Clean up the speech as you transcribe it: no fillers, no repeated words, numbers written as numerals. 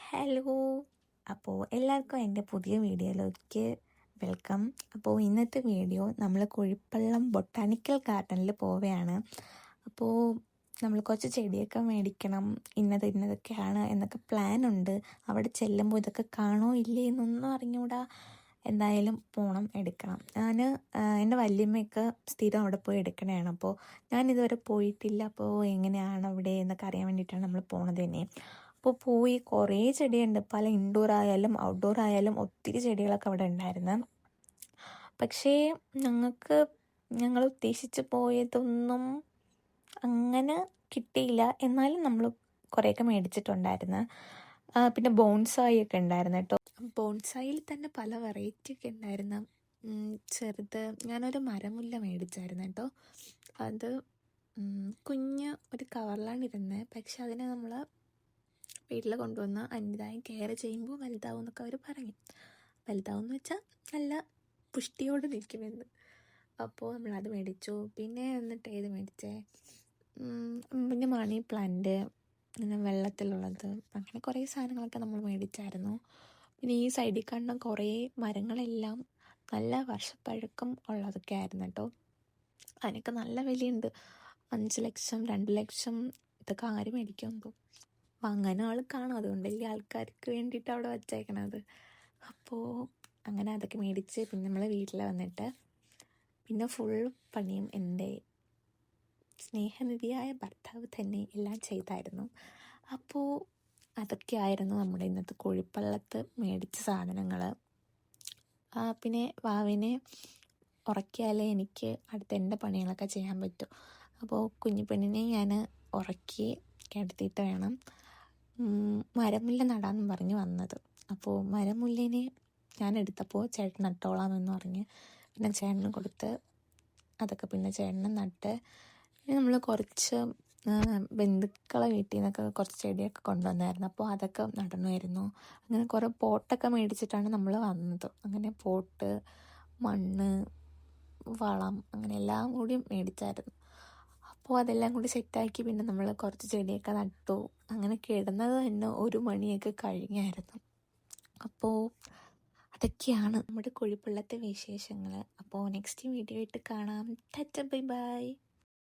Hello, അപ്പോൾ എല്ലാവർക്കും എൻ്റെ പുതിയ വീഡിയോയിലേക്ക് വെൽക്കം. അപ്പോൾ ഇന്നത്തെ വീഡിയോ നമ്മൾ കുഴിപ്പള്ളം ബൊട്ടാണിക്കൽ ഗാർഡനിൽ പോവുകയാണ്. അപ്പോൾ നമ്മൾ കുറച്ച് ചെടിയൊക്കെ മേടിക്കണം, ഇന്നതൊക്കെയാണ് എന്നൊക്കെ പ്ലാനുണ്ട്. അവിടെ ചെല്ലുമ്പോൾ ഇതൊക്കെ കാണോ ഇല്ലേ എന്നൊന്നും അറിഞ്ഞൂടാ. എന്തായാലും പോകണം, എടുക്കണം. എൻ്റെ വല്യമ്മയൊക്കെ സ്ഥിരം അവിടെ പോയി എടുക്കണതാണ്. അപ്പോൾ ഞാനിതുവരെ പോയിട്ടില്ല. അപ്പോൾ എങ്ങനെയാണ് അവിടെ എന്നൊക്കെ അറിയാൻ വേണ്ടിയിട്ടാണ് നമ്മൾ പോണത് തന്നെ. അപ്പോൾ പോയി കുറേ ചെടിയുണ്ട്, പല ഇൻഡോർ ആയാലും ഔട്ട്ഡോർ ആയാലും ഒത്തിരി ചെടികളൊക്കെ അവിടെ ഉണ്ടായിരുന്നു. പക്ഷേ ഞങ്ങൾ ഉദ്ദേശിച്ച് പോയതൊന്നും അങ്ങനെ കിട്ടിയില്ല. എന്നാലും നമ്മൾ കുറേയൊക്കെ മേടിച്ചിട്ടുണ്ടായിരുന്നു. പിന്നെ ബോൺസായി ഒക്കെ ഉണ്ടായിരുന്നു കേട്ടോ. ബോൺസായിൽ തന്നെ പല വെറൈറ്റി ഒക്കെ ഉണ്ടായിരുന്നു. ചെറുത് ഞാനൊരു മരമുല്ല മേടിച്ചായിരുന്നു കേട്ടോ. അത് കുഞ്ഞ് ഒരു കവറിലാണ് ഇരുന്നത്. പക്ഷെ അതിനെ നമ്മൾ വീട്ടിൽ കൊണ്ടുവന്ന് അതിൻ്റെതായ കെയർ ചെയ്യുമ്പോൾ വലുതാവും എന്നൊക്കെ അവർ പറഞ്ഞു. വലുതാവും എന്ന് വെച്ചാൽ നല്ല പുഷ്ടിയോട് നിൽക്കുമെന്ന്. അപ്പോൾ നമ്മളത് മേടിച്ചു. പിന്നെ എന്നിട്ട് ഏത് മേടിച്ചേ, പിന്നെ മണി പ്ലാന്റ്, പിന്നെ വെള്ളത്തിലുള്ളത്, അങ്ങനെ കുറേ സാധനങ്ങളൊക്കെ നമ്മൾ മേടിച്ചായിരുന്നു. പിന്നെ ഈ സൈഡിൽ കാണുന്ന കുറേ മരങ്ങളെല്ലാം നല്ല വർഷപ്പഴക്കം ഉള്ളതൊക്കെ ആയിരുന്നു കേട്ടോ. അതിനൊക്കെ നല്ല വിലയുണ്ട്. 5 ലക്ഷം 2 ലക്ഷം ഇതൊക്കെ ആര് മേടിക്കുമ്പോൾ വാങ്ങാൻ ആൾ കാണും. അതുകൊണ്ടല്ലേ ആൾക്കാർക്ക് വേണ്ടിയിട്ട് അവിടെ വച്ചേക്കണത്. അപ്പോൾ അങ്ങനെ അതൊക്കെ മേടിച്ച് പിന്നെ നമ്മൾ വീട്ടിൽ വന്നിട്ട് പിന്നെ ഫുൾ പണിയും എൻ്റെ സ്നേഹനിധിയായ ഭർത്താവ് തന്നെ എല്ലാം ചെയ്തായിരുന്നു. അപ്പോൾ അതൊക്കെയായിരുന്നു നമ്മുടെ ഇന്നത്തെ കുഴിപ്പള്ളത്ത് മേടിച്ച സാധനങ്ങൾ. പിന്നെ വാവിനെ ഉറക്കിയാലേ എനിക്ക് അടുത്ത എൻ്റെ പണികളൊക്കെ ചെയ്യാൻ പറ്റും. അപ്പോൾ കുഞ്ഞു പെണ്ണിനെ ഞാൻ ഉറക്കി കിടത്തിയിട്ട് വേണം മരമുല്ല നടാമെന്ന് പറഞ്ഞ് വന്നത്. അപ്പോൾ മരമുല്ലിനെ ഞാൻ എടുത്തപ്പോൾ ചേട്ടൻ നട്ടോളാമെന്ന് പറഞ്ഞ് പിന്നെ ചേട്ടന് കൊടുത്ത് അതൊക്കെ പിന്നെ ചേട്ടന് നട്ട്. പിന്നെ നമ്മൾ കുറച്ച് ബന്ധുക്കളെ വീട്ടിൽ നിന്നൊക്കെ കുറച്ച് ചെടിയൊക്കെ കൊണ്ടുവന്നായിരുന്നു. അപ്പോൾ അതൊക്കെ നടണമായിരുന്നു. അങ്ങനെ കുറേ പോട്ടൊക്കെ മേടിച്ചിട്ടാണ് നമ്മൾ വന്നത്. അങ്ങനെ പോട്ട്, മണ്ണ്, വളം, അങ്ങനെ എല്ലാം കൂടി മേടിച്ചായിരുന്നു. അപ്പോൾ അതെല്ലാം കൂടി സെറ്റാക്കി പിന്നെ നമ്മൾ കുറച്ച് ചെടിയൊക്കെ നട്ടു. അങ്ങനെ കിടന്നത് തന്നെ 1 മണിയൊക്കെ കഴിഞ്ഞായിരുന്നു. അപ്പോൾ അതൊക്കെയാണ് നമ്മുടെ കുഴിപ്പള്ളത്തെ വിശേഷങ്ങൾ. അപ്പോൾ നെക്സ്റ്റ് വീഡിയോ ആയിട്ട് കാണാം. Tata, bye bye.